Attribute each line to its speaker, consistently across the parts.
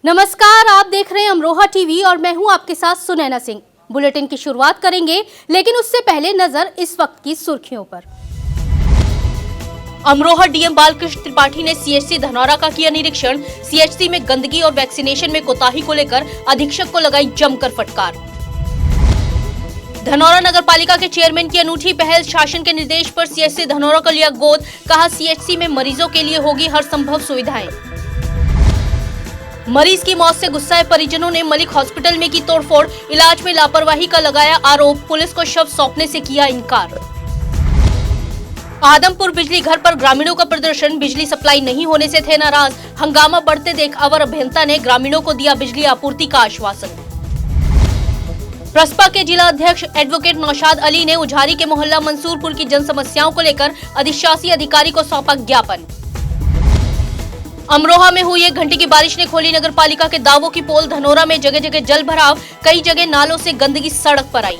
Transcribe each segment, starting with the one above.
Speaker 1: नमस्कार, आप देख रहे हैं अमरोहा टीवी और मैं हूं आपके साथ सुनैना सिंह। बुलेटिन की शुरुआत करेंगे, लेकिन उससे पहले नजर इस वक्त की सुर्खियों पर। अमरोहा डीएम बालकृष्ण त्रिपाठी ने सीएचसी धनौरा का किया निरीक्षण। सीएचसी में गंदगी और वैक्सीनेशन में कोताही को लेकर अधीक्षक को लगाई जमकर फटकार। धनौरा नगर पालिका के चेयरमैन की अनूठी पहल, शासन के निर्देश पर सीएचसी धनौरा को लिया गोद, कहा सीएचसी में मरीजों के लिए होगी हर संभव सुविधाएं। मरीज की मौत से गुस्साए परिजनों ने मलिक हॉस्पिटल में की तोड़फोड़, इलाज में लापरवाही का लगाया आरोप, पुलिस को शव सौंपने से किया इनकार। आदमपुर बिजली घर पर ग्रामीणों का प्रदर्शन, बिजली सप्लाई नहीं होने से थे नाराज, हंगामा बढ़ते देख अवर अभियंता ने ग्रामीणों को दिया बिजली आपूर्ति का आश्वासन। प्रसपा के जिला अध्यक्ष एडवोकेट नौशाद अली ने उझारी के मोहल्ला मंसूरपुर की जन समस्याओं को लेकर अधिशासी अधिकारी को सौंपा ज्ञापन। अमरोहा में हुई 1 घंटे की बारिश ने खोली नगर पालिका के दावों की पोल, धनौरा में जगह जगह जल भराव, कई जगह नालों से गंदगी सड़क पर आई।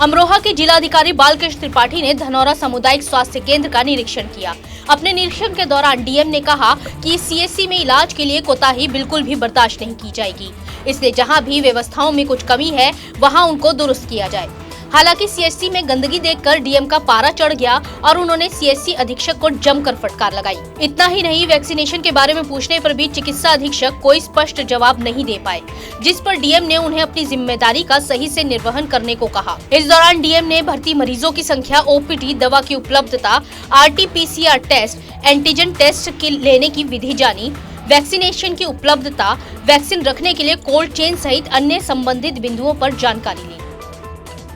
Speaker 1: अमरोहा के जिलाधिकारी बालकृष्ण त्रिपाठी ने धनौरा सामुदायिक स्वास्थ्य केंद्र का निरीक्षण किया। अपने निरीक्षण के दौरान डीएम ने कहा कि सीएचसी में इलाज के लिए कोताही बिल्कुल भी बर्दाश्त नहीं की जाएगी, इसलिए जहां भी व्यवस्थाओं में कुछ कमी है वहां उनको दुरुस्त किया जाए। हालांकि सीएचसी में गंदगी देखकर डीएम का पारा चढ़ गया और उन्होंने सीएचसी अधीक्षक को जमकर फटकार लगाई। इतना ही नहीं, वैक्सीनेशन के बारे में पूछने पर भी चिकित्सा अधीक्षक कोई स्पष्ट जवाब नहीं दे पाए, जिस पर डीएम ने उन्हें अपनी जिम्मेदारी का सही से निर्वहन करने को कहा। इस दौरान डीएम ने भर्ती मरीजों की संख्या, ओपीडी, दवा की उपलब्धता, आरटी-पीसीआर टेस्ट, एंटीजन टेस्ट के लेने की विधि जानी, वैक्सीनेशन की उपलब्धता, वैक्सीन रखने के लिए कोल्ड चेन सहित अन्य संबंधित बिंदुओं पर जानकारी ली।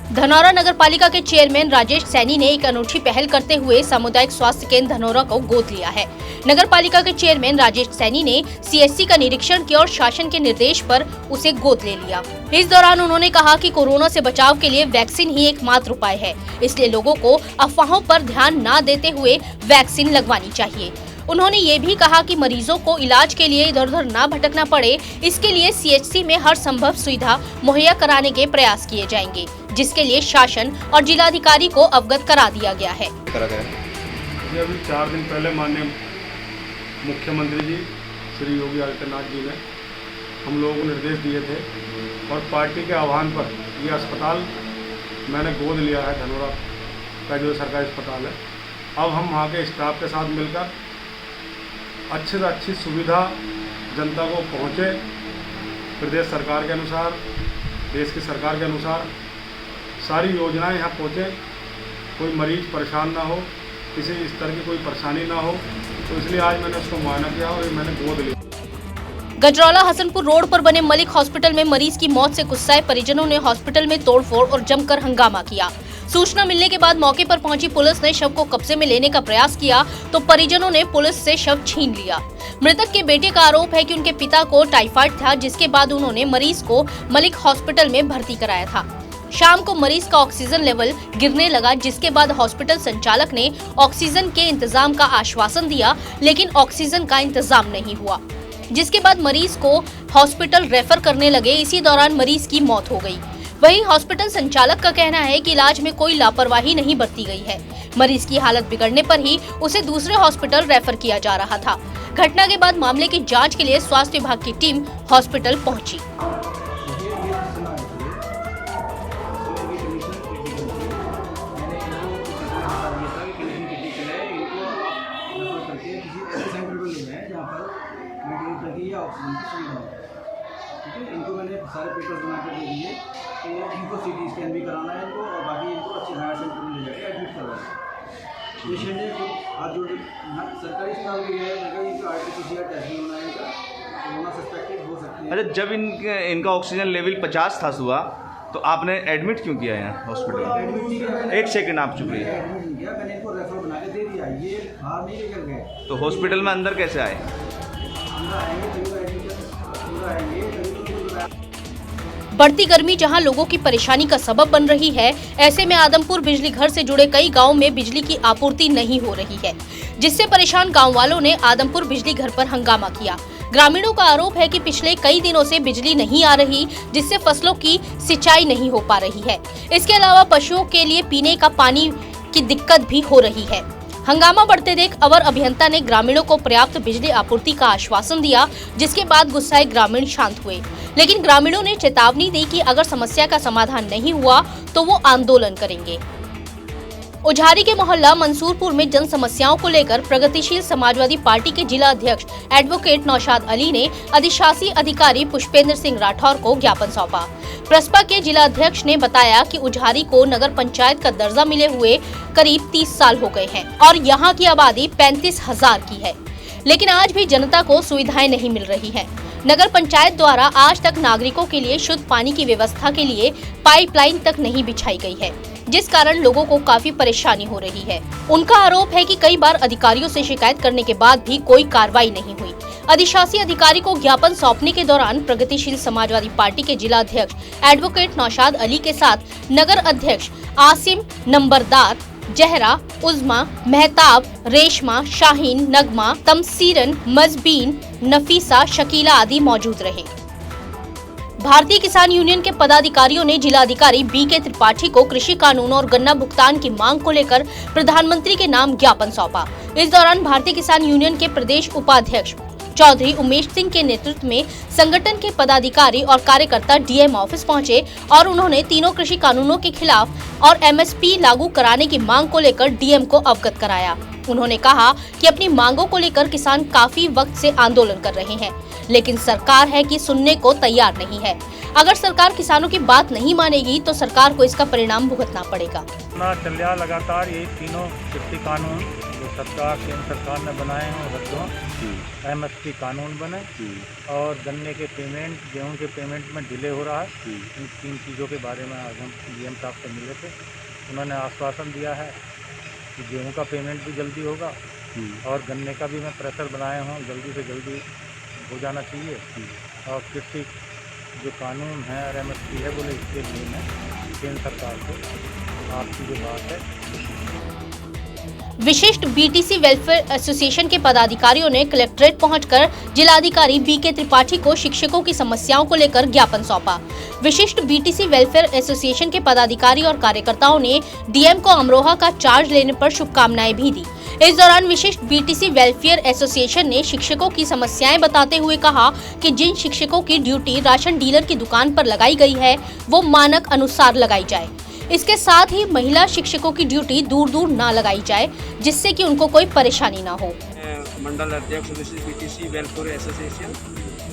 Speaker 1: धनौरा नगर पालिका के चेयरमैन राजेश सैनी ने एक अनूठी पहल करते हुए सामुदायिक स्वास्थ्य केंद्र धनौरा को गोद लिया है। नगर पालिका के चेयरमैन राजेश सैनी ने सीएचसी का निरीक्षण किया और शासन के निर्देश पर उसे गोद ले लिया। इस दौरान उन्होंने कहा कि कोरोना से बचाव के लिए वैक्सीन ही एकमात्र उपाय है, इसलिए लोगों को अफवाहों पर ध्यान न देते हुए वैक्सीन लगवानी चाहिए। उन्होंने ये भी कहा कि मरीजों को इलाज के लिए इधर उधर न भटकना पड़े, इसके लिए सीएचसी में हर संभव सुविधा मुहैया कराने के प्रयास किए जाएंगे, जिसके लिए शासन और जिलाधिकारी को अवगत करा दिया गया है।
Speaker 2: अभी 4 दिन पहले माननीय मुख्यमंत्री जी श्री योगी आदित्यनाथ जी ने हम लोगों को निर्देश दिए थे और पार्टी के आह्वान पर ये अस्पताल मैंने गोद लिया है। धनौरा का जो सरकारी अस्पताल है, अब हम वहाँ के स्टाफ के साथ मिलकर अच्छे से अच्छी सुविधा जनता को पहुँचे, प्रदेश सरकार के अनुसार, देश की सरकार के अनुसार सारी योजनाएं यहाँ पहुँचे, कोई मरीज परेशान ना हो, किसी स्तर की कोई परेशानी ना हो, तो इसलिए आज मैंने उसको मुआयना किया और मैंने गोद लिया।
Speaker 1: गजरौला हसनपुर रोड पर बने मलिक हॉस्पिटल में मरीज की मौत से गुस्साए परिजनों ने हॉस्पिटल में तोड़फोड़ और जमकर हंगामा किया। सूचना मिलने के बाद मौके पर पहुंची पुलिस ने शव को कब्जे में लेने का प्रयास किया तो परिजनों ने पुलिस से शव छीन लिया। मृतक के बेटे का आरोप है कि उनके पिता को टाइफाइड था, जिसके बाद उन्होंने मरीज को मलिक हॉस्पिटल में भर्ती कराया था। शाम को मरीज का ऑक्सीजन लेवल गिरने लगा, जिसके बाद हॉस्पिटल संचालक ने ऑक्सीजन के इंतजाम का आश्वासन दिया, लेकिन ऑक्सीजन का इंतजाम नहीं हुआ, जिसके बाद मरीज को हॉस्पिटल रेफर करने लगे। इसी दौरान मरीज की मौत हो गई। वहीं हॉस्पिटल संचालक का कहना है कि इलाज में कोई लापरवाही नहीं बरती गई है। मरीज की हालत बिगड़ने पर ही उसे दूसरे हॉस्पिटल रेफर किया जा रहा था। घटना के बाद मामले की जांच के लिए स्वास्थ्य विभाग की टीम हॉस्पिटल पहुंची।
Speaker 3: इनको मैंने सारे पेपर्स बना कर दे दिए कि इनको सीटी स्कैन भी कराना है इनको, और बाकी इनको अच्छे हायर सेंटर में ले जाकर एडमिट करवाना है। पेशेंट है आज जो सरकारी अस्पताल में गया है, इनका आरटी-पीसीआर टेस्ट भी होना है, इनका कोरोना सस्पेक्टेड हो सकती है।
Speaker 4: अरे जब इनका ऑक्सीजन लेवल 50 था सुबह, तो आपने एडमिट क्यों किया यहाँ हॉस्पिटल? एक सेकंड आप चुप रहिए।
Speaker 3: एडमिट नहीं किया, मैंने इनको रेफर बना के दे दिया, ये बाहर नहीं लेकर गए।
Speaker 4: तो हॉस्पिटल में अंदर कैसे आए?
Speaker 1: बढ़ती गर्मी जहां लोगों की परेशानी का सबब बन रही है, ऐसे में आदमपुर बिजली घर से जुड़े कई गांवों में बिजली की आपूर्ति नहीं हो रही है, जिससे परेशान गांव वालों ने आदमपुर बिजली घर पर हंगामा किया। ग्रामीणों का आरोप है कि पिछले कई दिनों से बिजली नहीं आ रही, जिससे फसलों की सिंचाई नहीं हो पा रही है। इसके अलावा पशुओं के लिए पीने का पानी की दिक्कत भी हो रही है। हंगामा बढ़ते देख अवर अभियंता ने ग्रामीणों को पर्याप्त बिजली आपूर्ति का आश्वासन दिया, जिसके बाद गुस्साए ग्रामीण शांत हुए। लेकिन ग्रामीणों ने चेतावनी दी कि अगर समस्या का समाधान नहीं हुआ तो वो आंदोलन करेंगे। उझारी के मोहल्ला मंसूरपुर में जन समस्याओं को लेकर प्रगतिशील समाजवादी पार्टी के जिला अध्यक्ष एडवोकेट नौशाद अली ने अधिशासी अधिकारी पुष्पेंद्र सिंह राठौर को ज्ञापन सौंपा। प्रसपा के जिला अध्यक्ष ने बताया कि उझारी को नगर पंचायत का दर्जा मिले हुए करीब 30 साल हो गए हैं और यहाँ की आबादी 35,000 की है, लेकिन आज भी जनता को सुविधाएं नहीं मिल रही हैं। नगर पंचायत द्वारा आज तक नागरिकों के लिए शुद्ध पानी की व्यवस्था के लिए पाइपलाइन तक नहीं बिछाई गई है, जिस कारण लोगों को काफी परेशानी हो रही है। उनका आरोप है कि कई बार अधिकारियों से शिकायत करने के बाद भी कोई कार्रवाई नहीं हुई। अधिशासी अधिकारी को ज्ञापन सौंपने के दौरान प्रगतिशील समाजवादी पार्टी के जिला अध्यक्ष एडवोकेट नौशाद अली के साथ नगर अध्यक्ष आसिम, नंबरदार, जहरा, उज़मा, मेहताब, रेशमा, शाहीन, नगमा, तमसीरन, मजबीन, नफीसा, शकीला आदि मौजूद रहे। भारतीय किसान यूनियन के पदाधिकारियों ने जिलाधिकारी बीके त्रिपाठी को कृषि कानून और गन्ना भुगतान की मांग को लेकर प्रधानमंत्री के नाम ज्ञापन सौंपा। इस दौरान भारतीय किसान यूनियन के प्रदेश उपाध्यक्ष चौधरी उमेश सिंह के नेतृत्व में संगठन के पदाधिकारी और कार्यकर्ता डीएम ऑफिस पहुंचे और उन्होंने तीनों कृषि कानूनों के खिलाफ और एमएसपी लागू कराने की मांग को लेकर डीएम को अवगत कराया। उन्होंने कहा कि अपनी मांगों को लेकर किसान काफी वक्त से आंदोलन कर रहे हैं, लेकिन सरकार है कि सुनने को तैयार नहीं है। अगर सरकार किसानों की बात नहीं मानेगी तो सरकार को इसका परिणाम भुगतना पड़ेगा।
Speaker 5: चलिया लगातार ये तीनों कृषि कानून जो सरकार केंद्र सरकार ने बनाए हैं रद्द हों, एमएसपी कानून बने और गन्ने के पेमेंट, गेहूं के पेमेंट में डिले हो रहा है। इन 3 चीज़ों के बारे में आज हम डीएम साहब से मिले थे। उन्होंने आश्वासन दिया है कि गेहूं का पेमेंट भी जल्दी होगा और गन्ने का भी मैं प्रेशर बनाया हूँ, जल्दी से जल्दी हो जाना चाहिए। और कृषि जो कानून है और एमएसपी है बोले इसके लिए मैं केंद्र सरकार से आपकी जो बात है।
Speaker 1: विशिष्ट बीटीसी वेलफेयर एसोसिएशन के पदाधिकारियों ने कलेक्ट्रेट पहुंचकर जिलाधिकारी बीके त्रिपाठी को शिक्षकों की समस्याओं को लेकर ज्ञापन सौंपा। विशिष्ट बीटीसी वेलफेयर एसोसिएशन के पदाधिकारी और कार्यकर्ताओं ने डीएम को अमरोहा का चार्ज लेने पर शुभकामनाएं भी दी। इस दौरान विशिष्ट बीटीसी वेलफेयर एसोसिएशन ने शिक्षकों की समस्याएं बताते हुए कहा कि जिन शिक्षकों की ड्यूटी राशन डीलर की दुकान पर लगाई गई है वो मानक अनुसार लगाई जाए। इसके साथ ही महिला शिक्षकों की ड्यूटी दूर दूर ना लगाई जाए, जिससे कि उनको कोई परेशानी ना हो।
Speaker 6: मंडल अध्यक्ष विशिष्ट बीटीसी वेलफेयर एसोसिएशन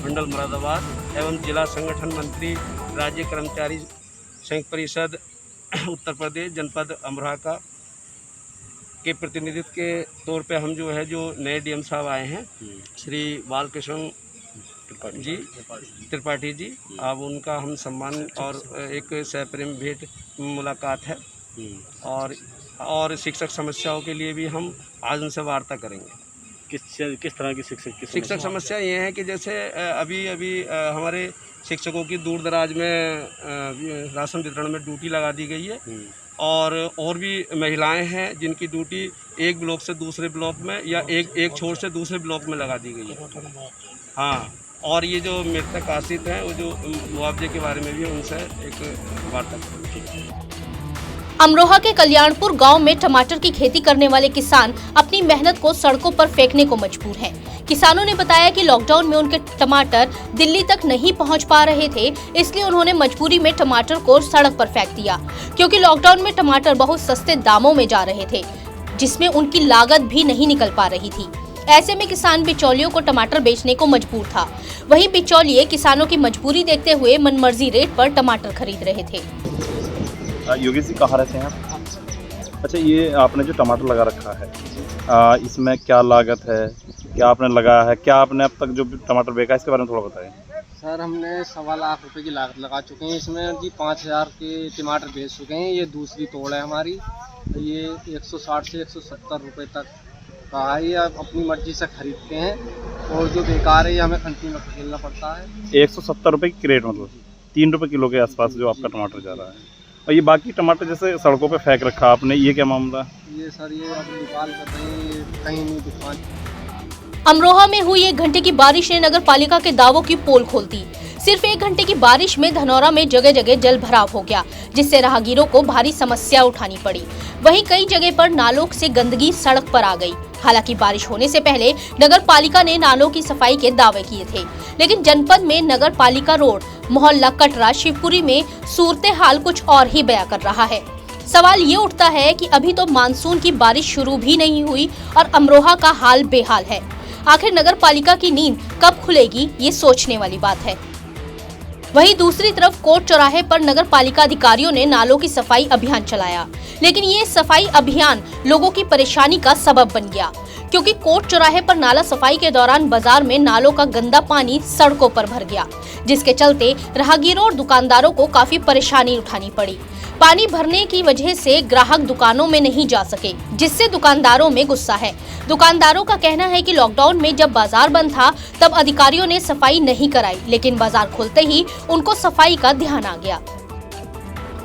Speaker 6: मंडल मुरादाबाद एवं जिला संगठन मंत्री राज्य कर्मचारी संघ परिषद उत्तर प्रदेश जनपद अमरोहा का के प्रतिनिधित्व के तौर पे हम जो है जो नए डीएम साहब आए हैं श्री बालकृष्ण त्रिपाठी जी, अब उनका हम सम्मान और एक सप्रेम भेंट मुलाकात है और शिक्षक समस्याओं के लिए भी हम आज उनसे वार्ता करेंगे।
Speaker 5: किस तरह की
Speaker 6: शिक्षक समस्या ये है कि जैसे अभी हमारे शिक्षकों की दूर दराज में राशन वितरण में ड्यूटी लगा दी गई है और भी महिलाएं हैं जिनकी ड्यूटी एक ब्लॉक से दूसरे ब्लॉक में या एक छोर से दूसरे ब्लॉक में लगा दी गई है। हाँ, और ये जो मृतक आश्रित हैं वो जो मुआवजे के बारे में भी उनसे एक वार्ता करेंगे।
Speaker 1: अमरोहा के कल्याणपुर गांव में टमाटर की खेती करने वाले किसान अपनी मेहनत को सड़कों पर फेंकने को मजबूर हैं। किसानों ने बताया कि लॉकडाउन में उनके टमाटर दिल्ली तक नहीं पहुंच पा रहे थे, इसलिए उन्होंने मजबूरी में टमाटर को सड़क पर फेंक दिया, क्योंकि लॉकडाउन में टमाटर बहुत सस्ते दामों में जा रहे थे, जिसमें उनकी लागत भी नहीं निकल पा रही थी। ऐसे में किसान बिचौलियों को टमाटर बेचने को मजबूर था। वहीं बिचौलिए किसानों की मजबूरी देखते हुए मनमर्जी रेट पर टमाटर खरीद रहे थे।
Speaker 7: योगी जी कहाँ रहते हैं आप? अच्छा, ये आपने जो टमाटर लगा रखा है इसमें क्या लागत है, क्या आपने लगाया है, क्या आपने अब तक जो टमाटर बेचा है इसके बारे में थोड़ा बताएं।
Speaker 8: सर, हमने 1.25 लाख रुपए की लागत लगा चुके हैं इसमें जी। 5,000 के टमाटर बेच चुके हैं। ये दूसरी तोड़ है हमारी। ये 160 से 170 रुपए तक का है। ये अपनी मर्जी से खरीदते हैं और जो बेकार है ये हमें खंती में खरीदना पड़ता है।
Speaker 7: 170 रुपये की क्रेट, मतलब 3 रुपये किलो के आसपास जो आपका टमाटर जा रहा है। और ये बाकी टमाटर जैसे सड़कों पे फेंक रखा आपने, ये क्या मामला?
Speaker 8: ये सर ये अब निकाल कर कहीं नहीं दुकान।
Speaker 1: अमरोहा में हुई 1 घंटे की बारिश ने नगर पालिका के दावों की पोल खोल दी। सिर्फ 1 घंटे की बारिश में धनौरा में जगह जगह जल भराव हो गया, जिससे राहगीरों को भारी समस्या उठानी पड़ी। वहीं कई जगह पर नालों से गंदगी सड़क पर आ गई। हालांकि बारिश होने से पहले नगर पालिका ने नालों की सफाई के दावे किए थे, लेकिन जनपद में नगर पालिका रोड, मोहल्ला कटरा, शिवपुरी में सूरत हाल कुछ और ही बयां कर रहा है। सवाल ये उठता है कि अभी तो मानसून की बारिश शुरू भी नहीं हुई और अमरोहा का हाल बेहाल है। आखिर नगर पालिका की नींद कब खुलेगी, ये सोचने वाली बात है। वहीं दूसरी तरफ कोट चौराहे पर नगर पालिका अधिकारियों ने नालों की सफाई अभियान चलाया, लेकिन ये सफाई अभियान लोगों की परेशानी का सबब बन गया, क्योंकि कोट चौराहे पर नाला सफाई के दौरान बाजार में नालों का गंदा पानी सड़कों पर भर गया, जिसके चलते राहगीरों और दुकानदारों को काफी परेशानी उठानी पड़ी। पानी भरने की वजह से ग्राहक दुकानों में नहीं जा सके, जिससे दुकानदारों में गुस्सा है। दुकानदारों का कहना है कि लॉकडाउन में जब बाजार बंद था तब अधिकारियों ने सफाई नहीं कराई, लेकिन बाजार खुलते ही उनको सफाई का ध्यान आ गया।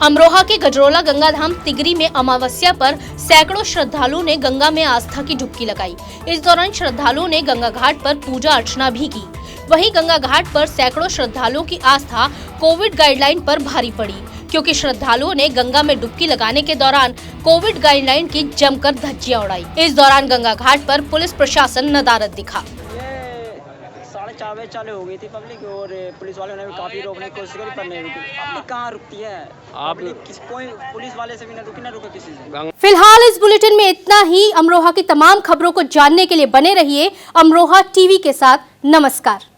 Speaker 1: अमरोहा के गजरोला गंगाधाम तिगरी में अमावस्या पर सैकड़ों श्रद्धालुओं ने गंगा में आस्था की डुबकी लगाई। इस दौरान श्रद्धालुओं ने गंगा घाट पर पूजा अर्चना भी की। वहीं गंगा घाट पर सैकड़ों श्रद्धालुओं की आस्था कोविड गाइडलाइन पर भारी पड़ी, क्योंकि श्रद्धालुओं ने गंगा में डुबकी लगाने के दौरान कोविड गाइडलाइन की जमकर धज्जियां उड़ाई। इस दौरान गंगा घाट पर पुलिस प्रशासन नदारद दिखा।
Speaker 9: 4:30 बजे चालू हो गई थी पब्लिक, और पुलिस वालों ने भी काफी रोकने की कोशिश करी पर नहीं रुकी। पब्लिक कहाँ रुकती है? कोई पुलिस वाले से भी ना रुका किसी से।
Speaker 1: फिलहाल इस बुलेटिन में इतना ही। अमरोहा की तमाम खबरों को जानने के लिए बने रहिए अमरोहा टीवी के साथ। नमस्कार।